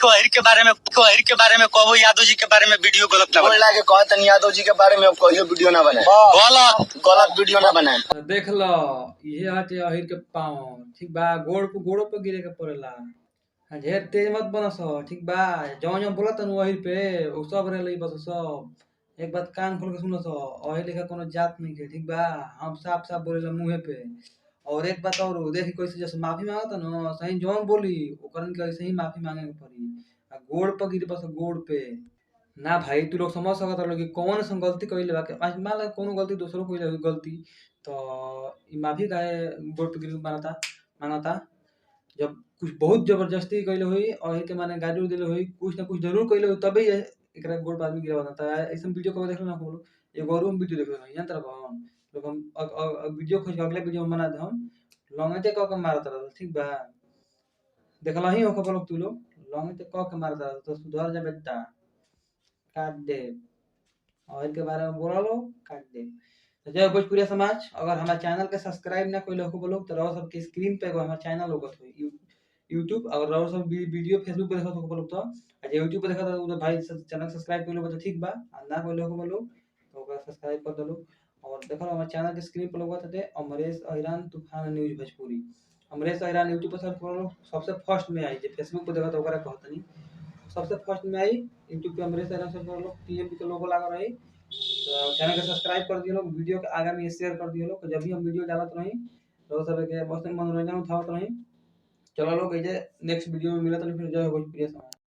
के बारे में कहो, यादव जी के बारे में वीडियो गलत ना बनाए के कहतन, यादव जी के बारे में कहियो वीडियो ना बनाए, गलत वीडियो ना बनाए। देख लो ये हटे अहिर के पाँव ठीक बा, गोड़ों पे गिरे के पड़ेला। ढेर तेज मत बनस ठीक बा, जौन जौन बोलत न अहिर पे उ सब रहले बस सब। एक बात कान खोल के सुनस, अहिर लेखा कोनो जात नहीं के ठीक बा, हम साफ साफ बोलेला मुंहे पे। और एक बात और देखी कैसे जैसे माफी मांगता न, सही जौन बोली ओकरन के ऐसे ही माफी मांगे के पड़ी। आ गोड़ पे गिरी बस, गोड़ पे ना भाई। तू लोग समझ सकत रहो कि कौन सा गलती कइले बा, आज मान ला कोनो गलती दूसरों कइले होई गलती, तो ई माफी काहे गोड़ पे गिर के मांगता। जब कुछ बहुत जबरदस्ती कइले होई और के माने गाली देले होई, कुछ ना कुछ जरूर कइले होई, तबे ये एकरा गोड़ पे आदमी गिरावता। ऐसन वीडियो कबो देखलो ना हम लोग, एगो और हम वीडियो देखलो नहीं जानत रहो लोग। हम वीडियो खोज के अगले वीडियो में बना दे, हम लंगटे क के मारत रहो ठीक बा। देखला ही हो खबर तू लोग, लंगटे क के मारत रहो तो सुधर जा बेटा, काट दे। और इनके बारे में बोला लो, काट दे। तो जय भोजपुरिया समाज, अगर हमारे चैनल के सब्सक्राइब ना कोई लोग बोलो तो रहो सबके स्क्रीन पे हमारा चैनल होगा तो यूट्यूब, और रहो सब वीडियो फेसबुक पे देखो तो बोलो तो आज यूट्यूब पे देखा तो भाई चैनल सब्सक्राइब कर लो तो ठीक बा, ना कोई लोग बोलो तो सब्सक्राइब कर दो। और देखो हमारे चैनल के स्क्रीन पर लोग थे अमरेश अहिरान तूफान न्यूज भोजपुरी। अमरेश अहिरान यूट्यूब पर सर्च करो, सबसे फर्स्ट में आई। फेसबुक पे देखा तो कहता नहीं, सबसे फर्स्ट में आई यूट्यूब पे अमरेश अहिरान सर्च कर लो, टीएमपी के लोगो लगा रही। तो चैनल को सब्सक्राइब कर दिए लोग, वीडियो के आगे में शेयर कर दिए लोग, जब भी हम वीडियो डालत रही तो सब के मस्त मनोरंजन उठावत रही। चलो लोग नेक्स्ट वीडियो में मिलत नहीं, फिर जय भोजपुरिया समाज।